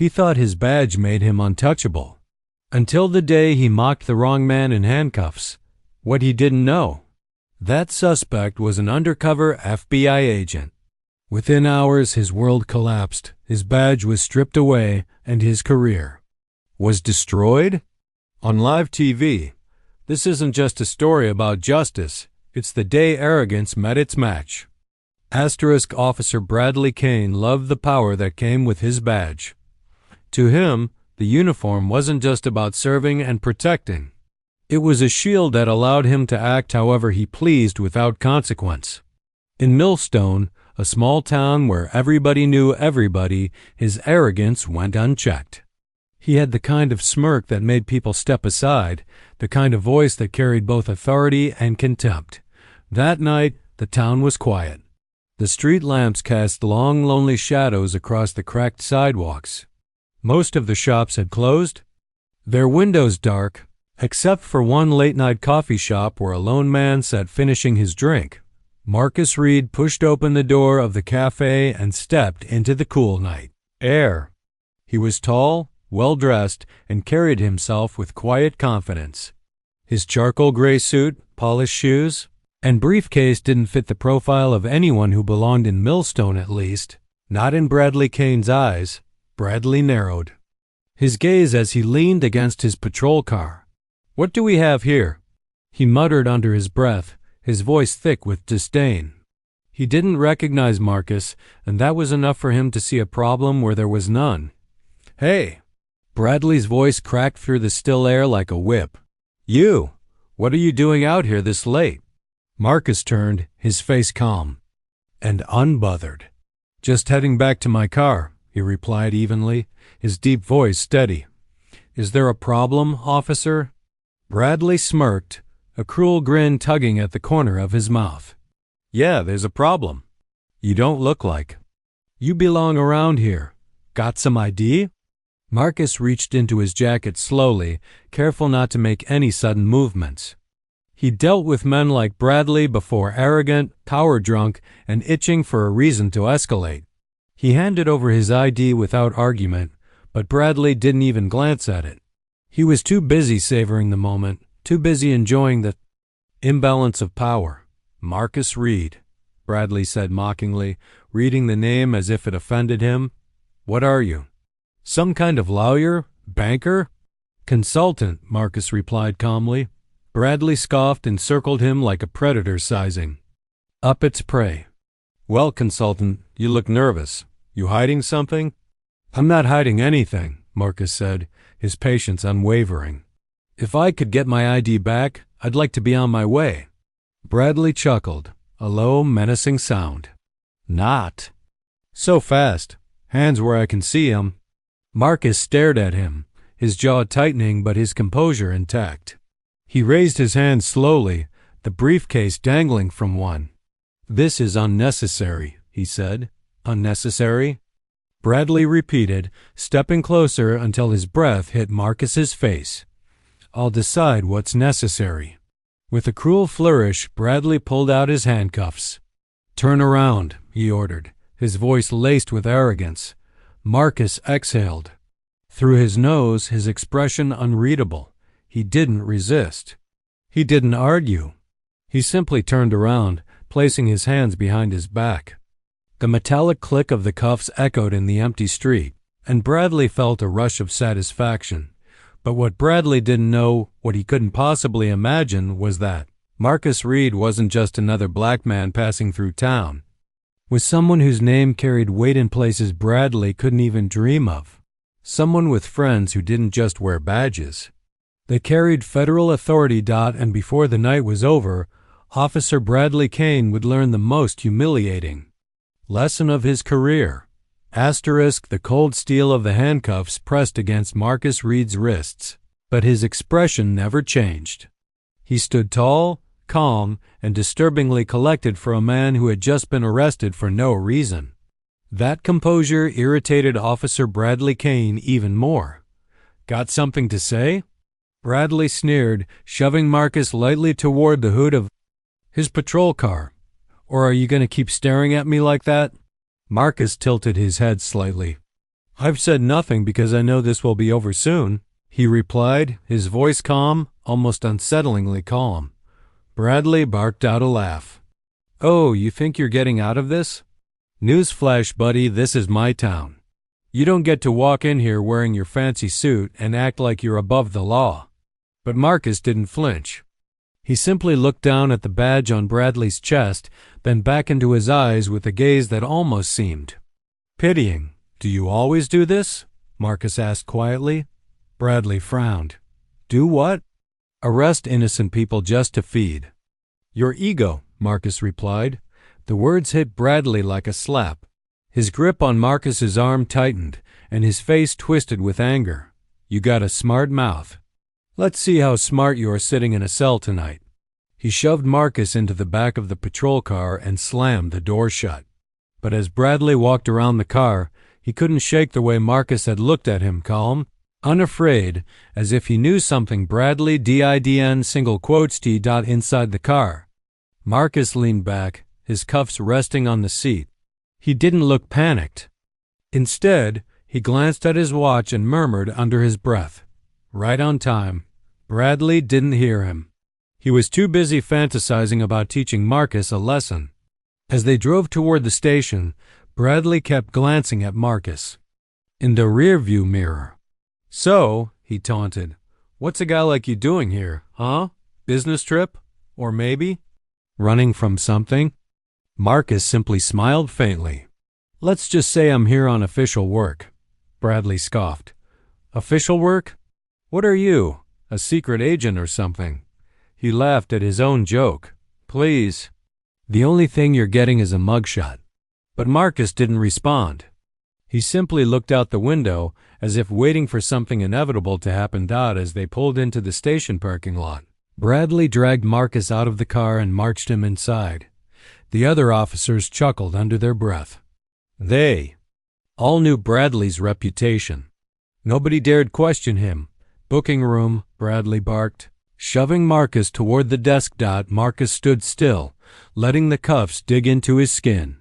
He thought his badge made him untouchable. Until the day he mocked the wrong man in handcuffs. What he didn't know, that suspect was an undercover FBI agent. Within hours, his world collapsed, his badge was stripped away, and his career was destroyed? On live TV, this isn't just a story about justice, it's the day arrogance met its match. Officer Bradley Kane loved the power that came with his badge. To him, the uniform wasn't just about serving and protecting. It was a shield that allowed him to act however he pleased without consequence. In Millstone, a small town where everybody knew everybody, his arrogance went unchecked. He had the kind of smirk that made people step aside, the kind of voice that carried both authority and contempt. That night, the town was quiet. The street lamps cast long, lonely shadows across the cracked sidewalks. Most of the shops had closed, their windows dark, except for one late-night coffee shop where a lone man sat finishing his drink. Marcus Reed pushed open the door of the cafe and stepped into the cool night air. He was tall, well-dressed, and carried himself with quiet confidence. His charcoal gray suit, polished shoes, and briefcase didn't fit the profile of anyone who belonged in Millstone, at least. Not in Bradley Kane's eyes. Bradley narrowed his gaze as he leaned against his patrol car. "What do we have here?" he muttered under his breath, his voice thick with disdain. He didn't recognize Marcus, and that was enough for him to see a problem where there was none. "Hey!" Bradley's voice cracked through the still air like a whip. "You! What are you doing out here this late?" Marcus turned, his face calm and unbothered. "Just heading back to my car," he replied evenly, his deep voice steady. "Is there a problem, officer?" Bradley smirked, a cruel grin tugging at the corner of his mouth. "Yeah, there's a problem. You don't look like you belong around here. Got some ID?" Marcus reached into his jacket slowly, careful not to make any sudden movements. He dealt with men like Bradley before, arrogant, power-drunk, and itching for a reason to escalate. He handed over his ID without argument, but Bradley didn't even glance at it. He was too busy savoring the moment, too busy enjoying the imbalance of power. "Marcus Reed," Bradley said mockingly, reading the name as if it offended him. "What are you? Some kind of lawyer? Banker?" "Consultant," Marcus replied calmly. Bradley scoffed and circled him like a predator sizing up its prey. "Well, consultant, you look nervous. You hiding something?" "I'm not hiding anything," Marcus said, his patience unwavering. "If I could get my ID back, I'd like to be on my way." Bradley chuckled, a low, menacing sound. "Not so fast. Hands where I can see 'em." Marcus stared at him, his jaw tightening but his composure intact. He raised his hand slowly, the briefcase dangling from one. "This is unnecessary," he said. "Unnecessary?" Bradley repeated, stepping closer until his breath hit Marcus's face. "I'll decide what's necessary." With a cruel flourish, Bradley pulled out his handcuffs. "Turn around," he ordered, his voice laced with arrogance. Marcus exhaled. Through his nose, his expression unreadable. He didn't resist. He didn't argue. He simply turned around, placing his hands behind his back. The metallic click of the cuffs echoed in the empty street, and Bradley felt a rush of satisfaction. But what Bradley didn't know, what he couldn't possibly imagine, was that Marcus Reed wasn't just another black man passing through town. Was someone whose name carried weight in places Bradley couldn't even dream of. Someone with friends who didn't just wear badges. They carried federal authority. And before the night was over, Officer Bradley Kane would learn the most humiliating lesson of his career. The cold steel of the handcuffs pressed against Marcus Reed's wrists, but his expression never changed. He stood tall, calm, and disturbingly collected for a man who had just been arrested for no reason. That composure irritated Officer Bradley Kane even more. "Got something to say?" Bradley sneered, shoving Marcus lightly toward the hood of his patrol car. "Or are you going to keep staring at me like that?" Marcus tilted his head slightly. I've said nothing because I know this will be over soon, he replied, his voice calm, almost unsettlingly calm. Bradley barked out a laugh. Oh, you think you're getting out of this? Newsflash, buddy, this is my town. You don't get to walk in here wearing your fancy suit and act like you're above the law. But Marcus didn't flinch. He simply looked down at the badge on Bradley's chest, then back into his eyes with a gaze that almost seemed pitying. Do you always do this? Marcus asked quietly. Bradley frowned. Do what? Arrest innocent people just to feed. Your ego, Marcus replied. The words hit Bradley like a slap. His grip on Marcus's arm tightened, and his face twisted with anger. You got a smart mouth. Let's see how smart you are sitting in a cell tonight. He shoved Marcus into the back of the patrol car and slammed the door shut. But as Bradley walked around the car, he couldn't shake the way Marcus had looked at him, calm, unafraid, as if he knew something Bradley didn't single quotes T. inside the car. Marcus leaned back, his cuffs resting on the seat. He didn't look panicked. Instead, he glanced at his watch and murmured under his breath, right on time. Bradley didn't hear him. He was too busy fantasizing about teaching Marcus a lesson. As they drove toward the station, Bradley kept glancing at Marcus. In the rearview mirror. So, he taunted, what's a guy like you doing here, huh? Business trip? Or maybe running from something? Marcus simply smiled faintly. Let's just say I'm here on official work. Bradley scoffed. Official work? What are you, a secret agent or something? He laughed at his own joke. Please. The only thing you're getting is a mugshot. But Marcus didn't respond. He simply looked out the window as if waiting for something inevitable to happen. As they pulled into the station parking lot, Bradley dragged Marcus out of the car and marched him inside. The other officers chuckled under their breath. They all knew Bradley's reputation. Nobody dared question him. Booking room, Bradley barked. Shoving Marcus toward the desk. Marcus stood still, letting the cuffs dig into his skin.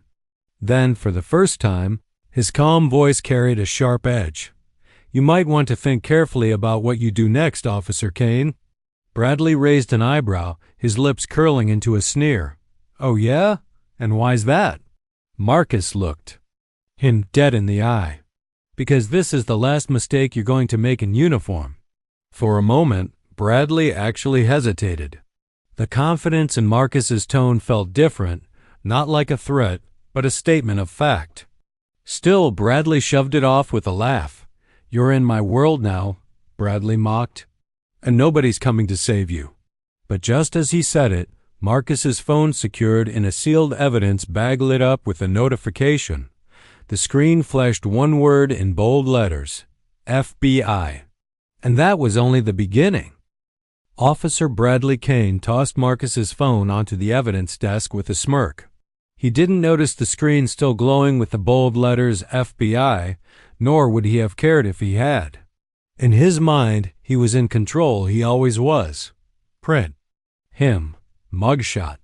Then, for the first time, his calm voice carried a sharp edge. You might want to think carefully about what you do next, Officer Kane. Bradley raised an eyebrow, his lips curling into a sneer. Oh yeah? And why's that? Marcus looked him dead in the eye. Because this is the last mistake you're going to make in uniform. For a moment, Bradley actually hesitated. The confidence in Marcus's tone felt different, not like a threat, but a statement of fact. Still, Bradley shoved it off with a laugh. You're in my world now, Bradley mocked, and nobody's coming to save you. But just as he said it, Marcus's phone secured in a sealed evidence bag lit up with a notification. The screen flashed one word in bold letters, FBI. And that was only the beginning. Officer Bradley Kane tossed Marcus's phone onto the evidence desk with a smirk. He didn't notice the screen still glowing with the bold letters FBI, nor would he have cared if he had. In his mind, he was in control. He always was. Print. Him. Mugshot.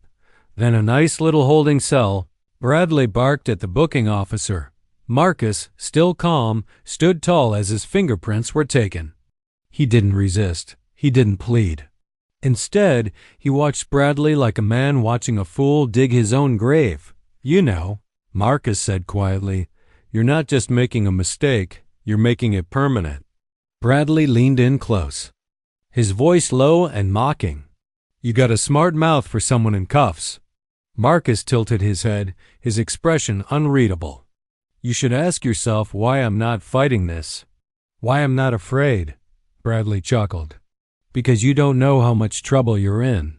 Then a nice little holding cell. Bradley barked at the booking officer. Marcus, still calm, stood tall as his fingerprints were taken. He didn't resist. He didn't plead. Instead, he watched Bradley like a man watching a fool dig his own grave. You know, Marcus said quietly, you're not just making a mistake, you're making it permanent. Bradley leaned in close, his voice low and mocking. You got a smart mouth for someone in cuffs. Marcus tilted his head, his expression unreadable. You should ask yourself why I'm not fighting this. Why I'm not afraid, Bradley chuckled. Because you don't know how much trouble you're in.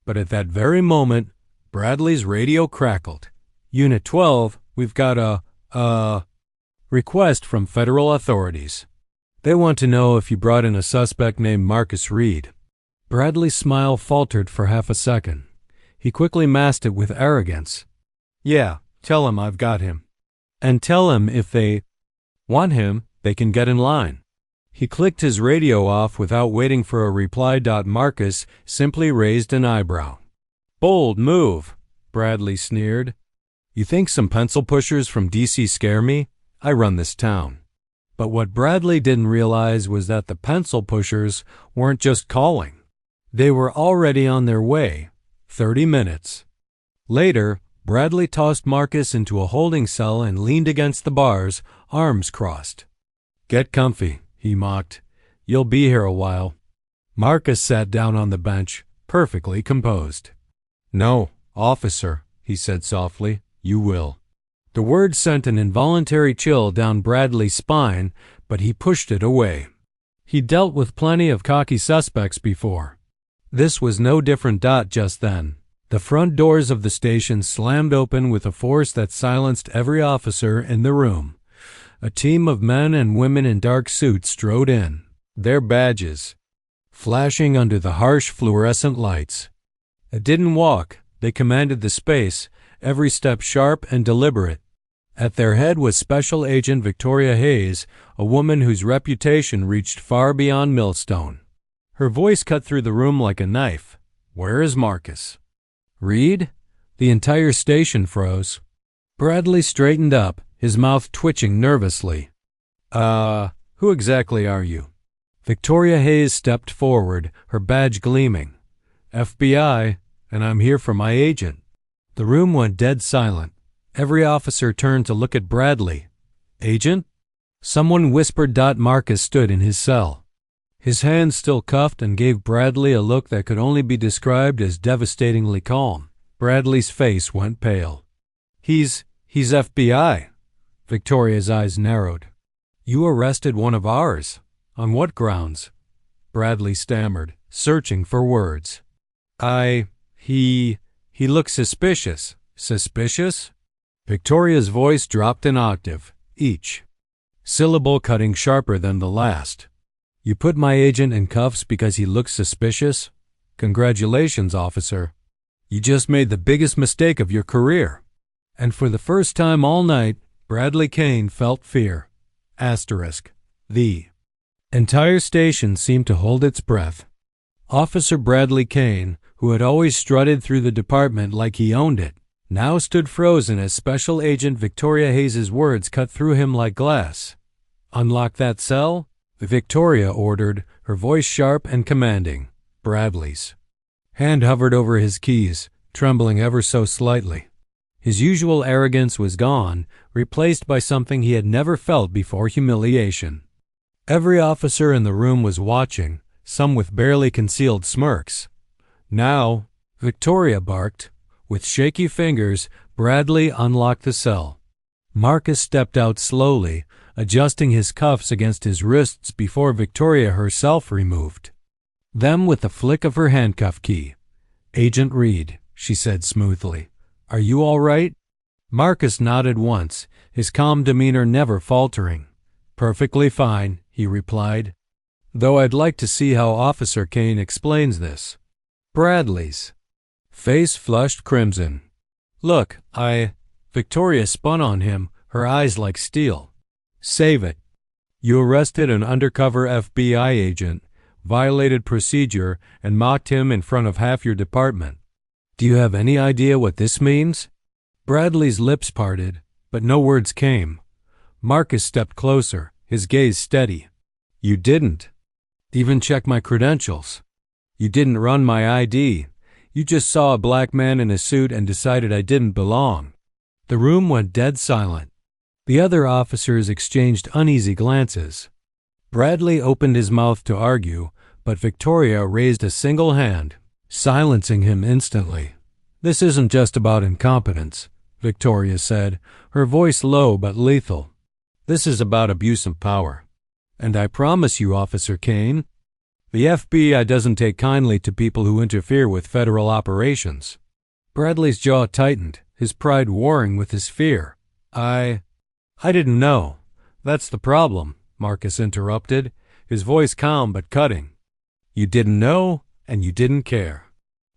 But at that very moment, Bradley's radio crackled. Unit 12, we've got a request from federal authorities. They want to know if you brought in a suspect named Marcus Reed. Bradley's smile faltered for half a second. He quickly masked it with arrogance. Yeah, tell him I've got him. And tell him if they want him, they can get in line. He clicked his radio off without waiting for a reply. Marcus simply raised an eyebrow. Bold move, Bradley sneered. You think some pencil pushers from D.C. scare me? I run this town. But what Bradley didn't realize was that the pencil pushers weren't just calling. They were already on their way, 30 minutes. Later, Bradley tossed Marcus into a holding cell and leaned against the bars, arms crossed. "Get comfy," he mocked. "You'll be here a while." Marcus sat down on the bench, perfectly composed. "No, officer," he said softly, "you will." The word sent an involuntary chill down Bradley's spine, but he pushed it away. He dealt with plenty of cocky suspects before. This was no different. Just then, the front doors of the station slammed open with a force that silenced every officer in the room. A team of men and women in dark suits strode in, their badges flashing under the harsh fluorescent lights. They didn't walk, they commanded the space, every step sharp and deliberate. At their head was Special Agent Victoria Hayes, a woman whose reputation reached far beyond Millstone. Her voice cut through the room like a knife. "Where is Marcus?" "Reed?" The entire station froze. Bradley straightened up, his mouth twitching nervously. Who exactly are you?" Victoria Hayes stepped forward, her badge gleaming. "FBI, and I'm here for my agent." The room went dead silent. Every officer turned to look at Bradley. "Agent?" Someone whispered. Marcus stood in his cell, his hands still cuffed, and gave Bradley a look that could only be described as devastatingly calm. Bradley's face went pale. He's FBI." Victoria's eyes narrowed. "You arrested one of ours. On what grounds?" Bradley stammered, searching for words. He looks suspicious." "Suspicious?" Victoria's voice dropped an octave, each syllable cutting sharper than the last. "You put my agent in cuffs because he looks suspicious? Congratulations, officer. You just made the biggest mistake of your career." And for the first time all night, Bradley Kane felt fear. The entire station seemed to hold its breath. Officer Bradley Kane, who had always strutted through the department like he owned it, now stood frozen as Special Agent Victoria Hayes' words cut through him like glass. "Unlock that cell," Victoria ordered, her voice sharp and commanding. Bradley's hand hovered over his keys, trembling ever so slightly. His usual arrogance was gone, replaced by something he had never felt before: humiliation. Every officer in the room was watching, some with barely concealed smirks. "Now," Victoria barked. With shaky fingers, Bradley unlocked the cell. Marcus stepped out slowly, adjusting his cuffs against his wrists before Victoria herself removed them with the flick of her handcuff key. "Agent Reed," she said smoothly, "are you all right?" Marcus nodded once, his calm demeanor never faltering. "Perfectly fine," he replied, "though I'd like to see how Officer Kane explains this." Bradley's face flushed crimson. "Look, Victoria spun on him, her eyes like steel. "Save it. You arrested an undercover FBI agent, violated procedure, and mocked him in front of half your department. Do you have any idea what this means?" Bradley's lips parted, but no words came. Marcus stepped closer, his gaze steady. "You didn't even check my credentials. You didn't run my ID. You just saw a black man in a suit and decided I didn't belong." The room went dead silent. The other officers exchanged uneasy glances. Bradley opened his mouth to argue, but Victoria raised a single hand, silencing him instantly. "This isn't just about incompetence," Victoria said, her voice low but lethal. "This is about abuse of power. And I promise you, Officer Kane, the FBI doesn't take kindly to people who interfere with federal operations." Bradley's jaw tightened, his pride warring with his fear. I didn't know. That's the problem," Marcus interrupted, his voice calm but cutting. "You didn't know, and you didn't care.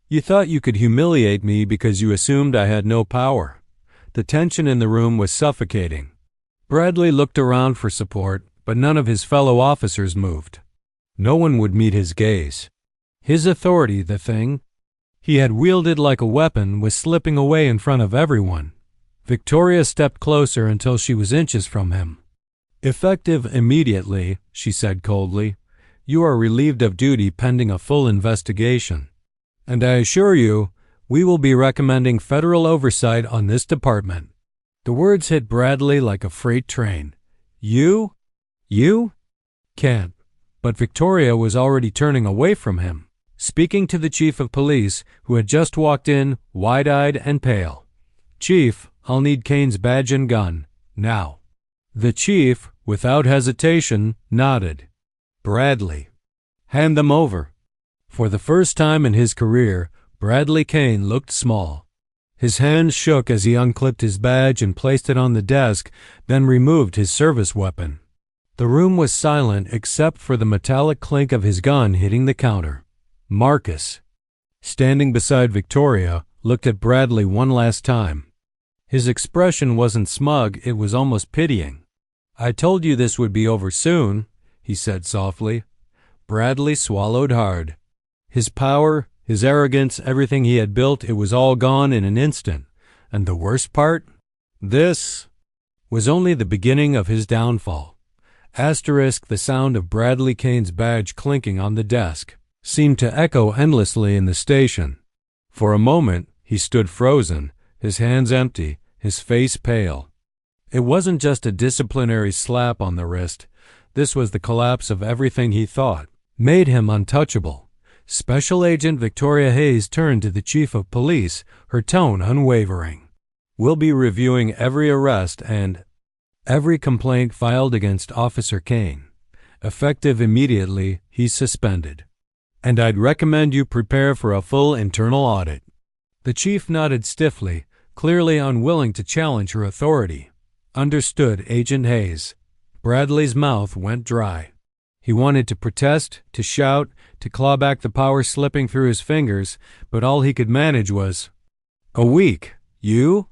You thought you could humiliate me because you assumed I had no power." The tension in the room was suffocating. Bradley looked around for support, but none of his fellow officers moved. No one would meet his gaze. His authority, the thing he had wielded like a weapon, was slipping away in front of everyone. Victoria stepped closer until she was inches from him. "Effective immediately," she said coldly. "You are relieved of duty pending a full investigation. And I assure you, we will be recommending federal oversight on this department." The words hit Bradley like a freight train. You? You? Can't. But Victoria was already turning away from him, speaking to the chief of police, who had just walked in, wide-eyed and pale. "Chief, I'll need Kane's badge and gun. Now." The chief, without hesitation, nodded. "Bradley, hand them over." For the first time in his career, Bradley Kane looked small. His hands shook as he unclipped his badge and placed it on the desk, then removed his service weapon. The room was silent except for the metallic clink of his gun hitting the counter. Marcus, standing beside Victoria, looked at Bradley one last time. His expression wasn't smug, it was almost pitying. "I told you this would be over soon," he said softly. Bradley swallowed hard. His power, his arrogance, everything he had built, it was all gone in an instant. And the worst part? This was only the beginning of his downfall. Asterisk, the sound of Bradley Kane's badge clinking on the desk seemed to echo endlessly in the station. For a moment, he stood frozen, his hands empty, his face pale. It wasn't just a disciplinary slap on the wrist. This was the collapse of everything he thought made him untouchable. Special Agent Victoria Hayes turned to the chief of police, her tone unwavering. "We'll be reviewing every arrest and every complaint filed against Officer Kane. Effective immediately, he's suspended. And I'd recommend you prepare for a full internal audit." The chief nodded stiffly, clearly unwilling to challenge her authority. "Understood, Agent Hayes." Bradley's mouth went dry. He wanted to protest, to shout, to claw back the power slipping through his fingers, but all he could manage was, "A week. You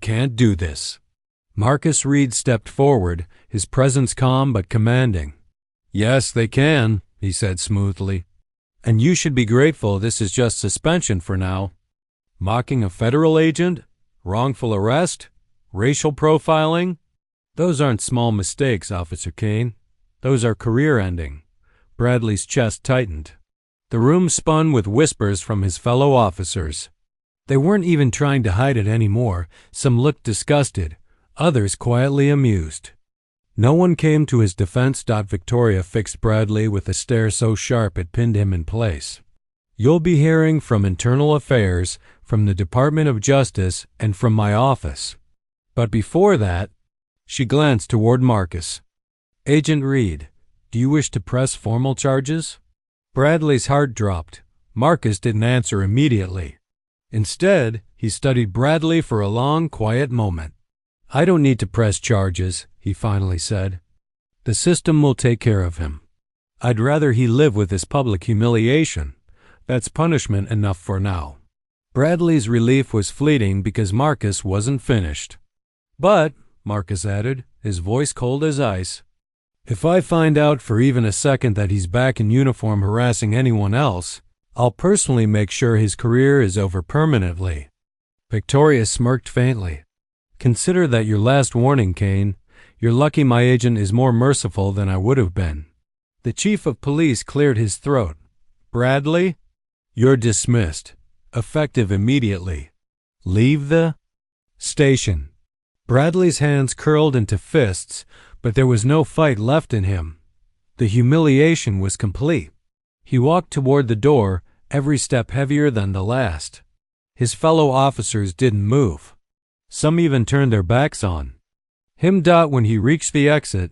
can't do this." Marcus Reed stepped forward, his presence calm but commanding. "Yes, they can," he said smoothly. "And you should be grateful this is just suspension for now. Mocking a federal agent? Wrongful arrest? Racial profiling? Those aren't small mistakes, Officer Kane. Those are career-ending." Bradley's chest tightened. The room spun with whispers from his fellow officers. They weren't even trying to hide it anymore. Some looked disgusted, others quietly amused. No one came to his defense. Victoria fixed Bradley with a stare so sharp it pinned him in place. "You'll be hearing from Internal Affairs, from the Department of Justice, and from my office. But before that," she glanced toward Marcus. "Agent Reed, do you wish to press formal charges?" Bradley's heart dropped. Marcus didn't answer immediately. Instead, he studied Bradley for a long, quiet moment. "I don't need to press charges," he finally said. "The system will take care of him. I'd rather he live with this public humiliation. That's punishment enough for now." Bradley's relief was fleeting because Marcus wasn't finished. "But," Marcus added, his voice cold as ice, "if I find out for even a second that he's back in uniform harassing anyone else, I'll personally make sure his career is over permanently." Victoria smirked faintly. "Consider that your last warning, Kane. You're lucky my agent is more merciful than I would have been." The chief of police cleared his throat. "Bradley, you're dismissed. Effective immediately. Leave the station." Bradley's hands curled into fists, but there was no fight left in him. The humiliation was complete. He walked toward the door, every step heavier than the last. His fellow officers didn't move. Some even turned their backs on him. When he reached the exit,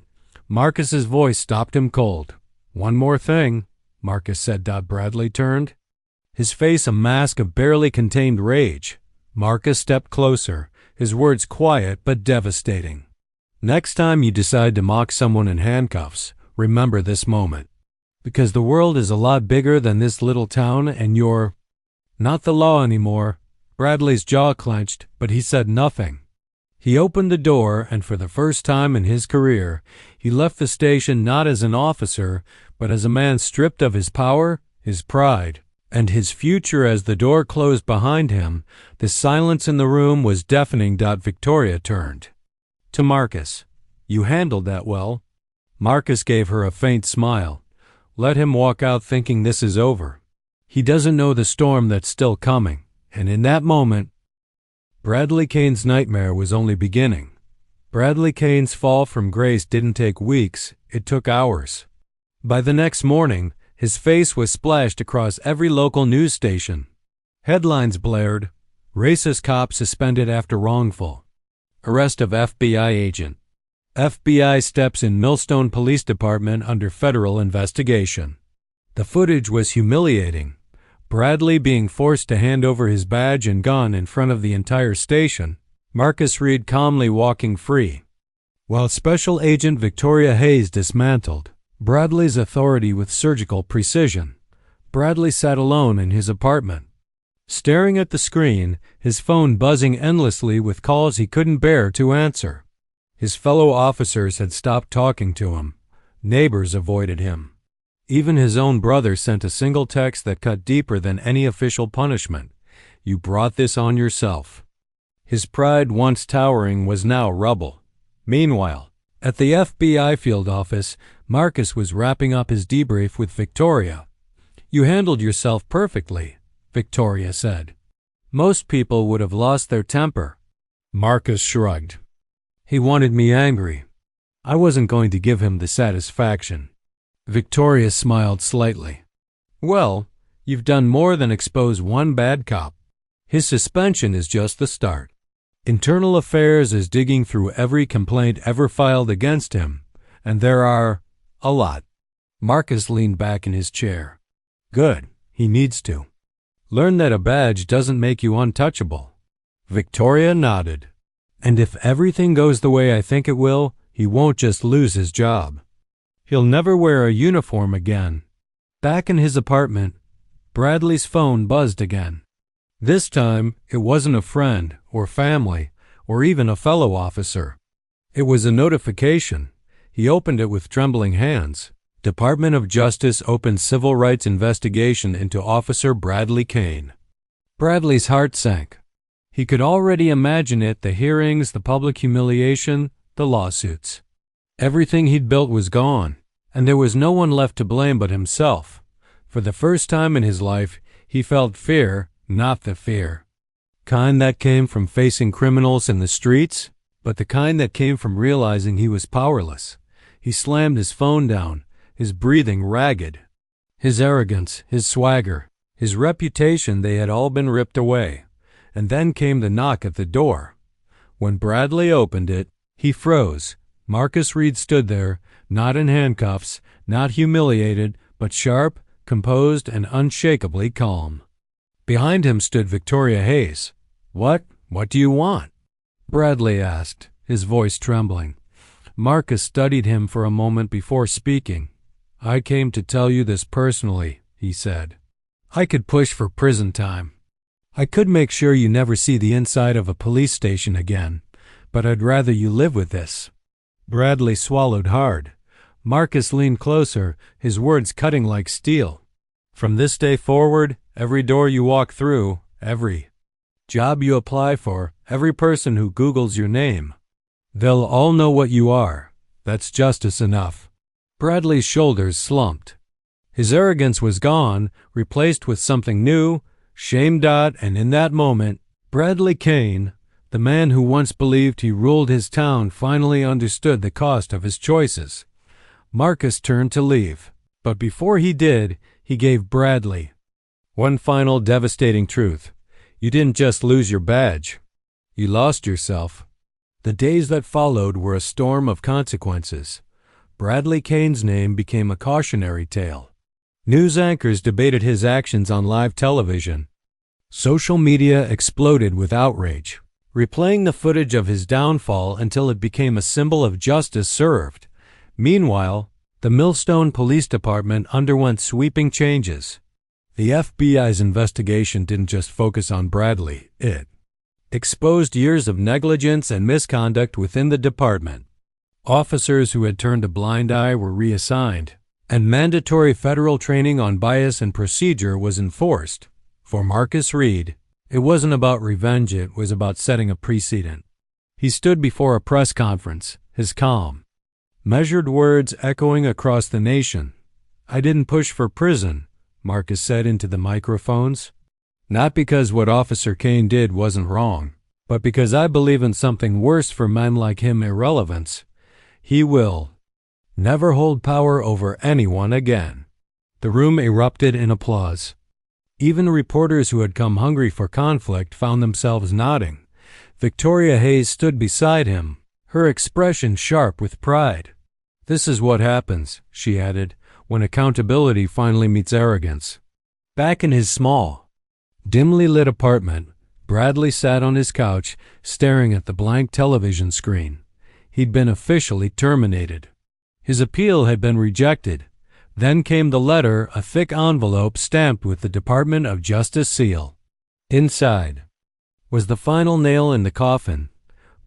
Marcus's voice stopped him cold. "One more thing," Marcus said. Bradley turned, his face a mask of barely contained rage. Marcus stepped closer, his words quiet but devastating. "Next time you decide to mock someone in handcuffs, remember this moment. Because the world is a lot bigger than this little town and you're not the law anymore." Bradley's jaw clenched, but he said nothing. He opened the door, and for the first time in his career, he left the station not as an officer, but as a man stripped of his power, his pride, and his future. As the door closed behind him, the silence in the room was deafening. Victoria turned to Marcus. "You handled that well." Marcus gave her a faint smile. Let him walk out thinking this is over. He doesn't know the storm that's still coming, and in that moment, Bradley Kane's nightmare was only beginning. Bradley Kane's fall from grace didn't take weeks, it took hours. By the next morning, his face was splashed across every local news station. Headlines blared, "Racist cop suspended after wrongful. Arrest of FBI agent. FBI steps in Millstone Police Department under federal investigation." The footage was humiliating. Bradley being forced to hand over his badge and gun in front of the entire station, Marcus Reed calmly walking free. While Special Agent Victoria Hayes dismantled Bradley's authority with surgical precision, Bradley sat alone in his apartment, staring at the screen, his phone buzzing endlessly with calls he couldn't bear to answer. His fellow officers had stopped talking to him. Neighbors avoided him. Even his own brother sent a single text that cut deeper than any official punishment. "You brought this on yourself." His pride, once towering, was now rubble. Meanwhile, at the FBI field office, Marcus was wrapping up his debrief with Victoria. "You handled yourself perfectly," Victoria said. "Most people would have lost their temper." Marcus shrugged. "He wanted me angry. I wasn't going to give him the satisfaction." Victoria smiled slightly. "Well, you've done more than expose one bad cop. His suspension is just the start. Internal Affairs is digging through every complaint ever filed against him, and there are a lot." Marcus leaned back in his chair. "Good, he needs to. Learn that a badge doesn't make you untouchable." Victoria nodded. "And if everything goes the way I think it will, he won't just lose his job. He'll never wear a uniform again." Back in his apartment, Bradley's phone buzzed again. This time, it wasn't a friend or family or even a fellow officer. It was a notification. He opened it with trembling hands. Department of Justice opens civil rights investigation into Officer Bradley Kane. Bradley's heart sank. He could already imagine it, the hearings, the public humiliation, the lawsuits. Everything he'd built was gone, and there was no one left to blame but himself. For the first time in his life, he felt fear, not the fear. Kind that came from facing criminals in the streets, but the kind that came from realizing he was powerless. He slammed his phone down, his breathing ragged. His arrogance, his swagger, his reputation, they had all been ripped away. And then came the knock at the door. When Bradley opened it, he froze. Marcus Reed stood there, not in handcuffs, not humiliated, but sharp, composed, and unshakably calm. Behind him stood Victoria Hayes. What do you want?" Bradley asked, his voice trembling. Marcus studied him for a moment before speaking. "I came to tell you this personally," he said. "I could push for prison time. I could make sure you never see the inside of a police station again, but I'd rather you live with this." Bradley swallowed hard. Marcus leaned closer, his words cutting like steel. "From this day forward, every door you walk through, every job you apply for, every person who Googles your name, they'll all know what you are. That's justice enough." Bradley's shoulders slumped. His arrogance was gone, replaced with something new, shame. And in that moment, Bradley Kane, the man who once believed he ruled his town, finally understood the cost of his choices. Marcus turned to leave, but before he did, he gave Bradley one final devastating truth. You didn't just lose your badge. You lost yourself. The days that followed were a storm of consequences. Bradley Kane's name became a cautionary tale. News anchors debated his actions on live television. Social media exploded with outrage, replaying the footage of his downfall until it became a symbol of justice served. Meanwhile, the Millstone Police Department underwent sweeping changes. The FBI's investigation didn't just focus on Bradley, it exposed years of negligence and misconduct within the department. Officers who had turned a blind eye were reassigned, and mandatory federal training on bias and procedure was enforced. For Marcus Reed, it wasn't about revenge, it was about setting a precedent. He stood before a press conference, his calm Measured words echoing across the nation. "I didn't push for prison," Marcus said into the microphones. "Not because what Officer Kane did wasn't wrong, but because I believe in something worse for men like him: irrelevance. He will never hold power over anyone again." The room erupted in applause. Even reporters who had come hungry for conflict found themselves nodding. Victoria Hayes stood beside him, her expression sharp with pride. "This is what happens," she added, "when accountability finally meets arrogance." Back in his small, dimly lit apartment, Bradley sat on his couch, staring at the blank television screen. He'd been officially terminated. His appeal had been rejected. Then came the letter, a thick envelope stamped with the Department of Justice seal. Inside was the final nail in the coffin.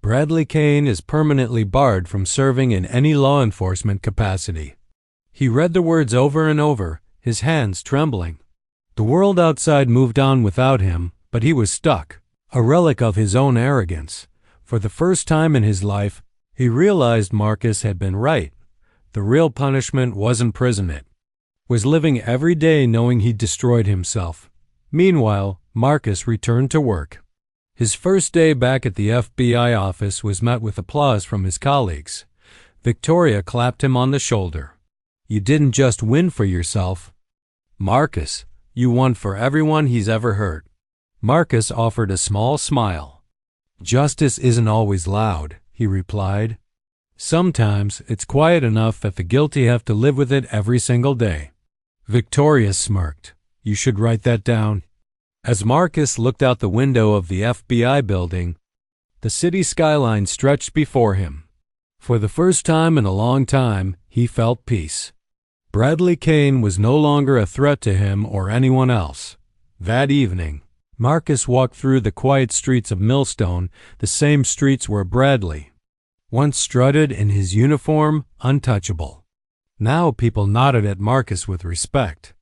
Bradley Kane is permanently barred from serving in any law enforcement capacity. He read the words over and over, his hands trembling. The world outside moved on without him, but he was stuck, a relic of his own arrogance. For the first time in his life, he realized Marcus had been right. The real punishment wasn't prison, it was living every day knowing he'd destroyed himself. Meanwhile, Marcus returned to work. His first day back at the FBI office was met with applause from his colleagues. Victoria clapped him on the shoulder. "You didn't just win for yourself, Marcus. You won for everyone he's ever hurt." Marcus offered a small smile. "Justice isn't always loud," he replied. "Sometimes it's quiet enough that the guilty have to live with it every single day." Victoria smirked. "You should write that down." As Marcus looked out the window of the FBI building, the city skyline stretched before him. For the first time in a long time, he felt peace. Bradley Kane was no longer a threat to him or anyone else. That evening, Marcus walked through the quiet streets of Millstone, the same streets where Bradley once strutted in his uniform, untouchable. Now people nodded at Marcus with respect.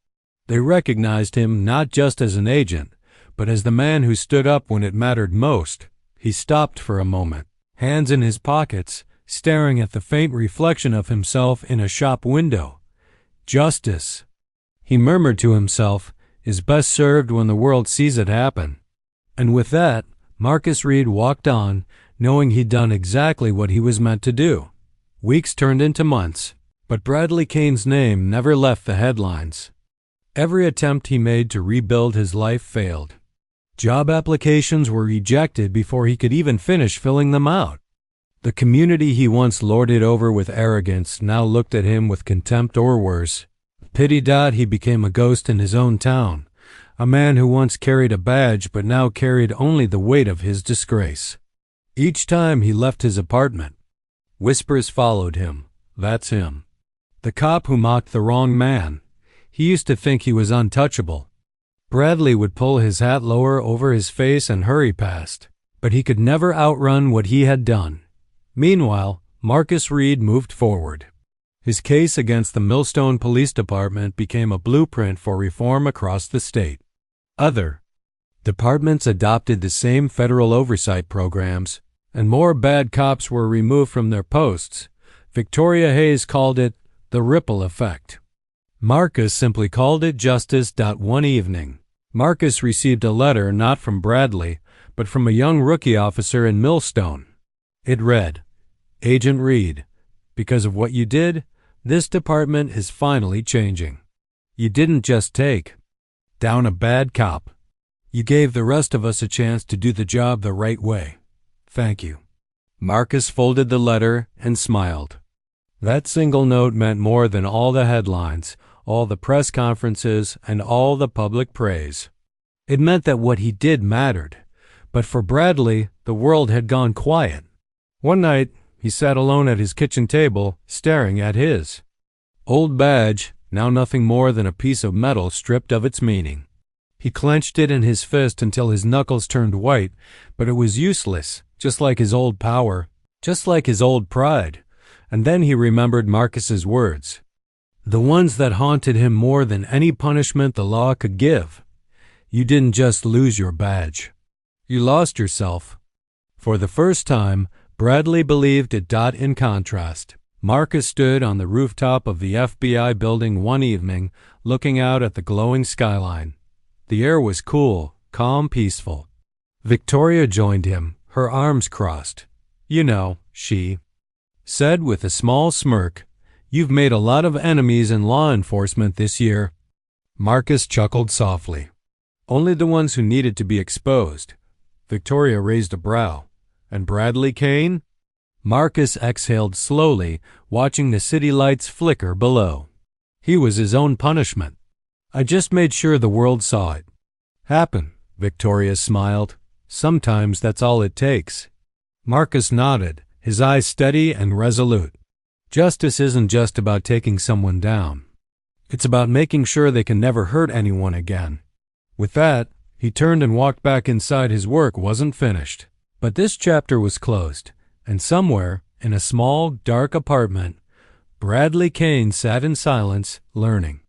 They recognized him not just as an agent, but as the man who stood up when it mattered most. He stopped for a moment, hands in his pockets, staring at the faint reflection of himself in a shop window. "Justice," he murmured to himself, "is best served when the world sees it happen." And with that, Marcus Reed walked on, knowing he'd done exactly what he was meant to do. Weeks turned into months, but Bradley Kane's name never left the headlines. Every attempt he made to rebuild his life failed. Job applications were rejected before he could even finish filling them out. The community he once lorded over with arrogance now looked at him with contempt or worse. Pity dot, he became a ghost in his own town, a man who once carried a badge but now carried only the weight of his disgrace. Each time he left his apartment, whispers followed him. "That's him. The cop who mocked the wrong man. He used to think he was untouchable." Bradley would pull his hat lower over his face and hurry past, but he could never outrun what he had done. Meanwhile, Marcus Reed moved forward. His case against the Millstone Police Department became a blueprint for reform across the state. Other departments adopted the same federal oversight programs, and more bad cops were removed from their posts. Victoria Hayes called it the ripple effect. Marcus simply called it justice. One evening, Marcus received a letter not from Bradley, but from a young rookie officer in Millstone. It read, "Agent Reed, because of what you did, this department is finally changing. You didn't just take down a bad cop. You gave the rest of us a chance to do the job the right way. Thank you." Marcus folded the letter and smiled. That single note meant more than all the headlines, all the press conferences, and all the public praise. It meant that what he did mattered. But for Bradley, the world had gone quiet. One night, he sat alone at his kitchen table, staring at his old badge, now nothing more than a piece of metal stripped of its meaning. He clenched it in his fist until his knuckles turned white, but it was useless, just like his old power, just like his old pride. And then he remembered Marcus's words, the ones that haunted him more than any punishment the law could give. "You didn't just lose your badge. You lost yourself." For the first time, Bradley believed it. In contrast, Marcus stood on the rooftop of the FBI building one evening, looking out at the glowing skyline. The air was cool, calm, peaceful. Victoria joined him, her arms crossed. "You know," she said with a small smirk, "you've made a lot of enemies in law enforcement this year." Marcus chuckled softly. "Only the ones who needed to be exposed." Victoria raised a brow. "And Bradley Kane?" Marcus exhaled slowly, watching the city lights flicker below. "He was his own punishment. I just made sure the world saw it happen." Victoria smiled. "Sometimes that's all it takes." Marcus nodded, his eyes steady and resolute. Justice isn't just about taking someone down. It's about making sure they can never hurt anyone again. With that, he turned and walked back inside. His work wasn't finished. But this chapter was closed, and somewhere, in a small, dark apartment, Bradley Kane sat in silence, learning.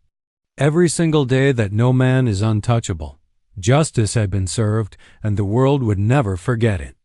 Every single day that no man is untouchable. Justice had been served, and the world would never forget it.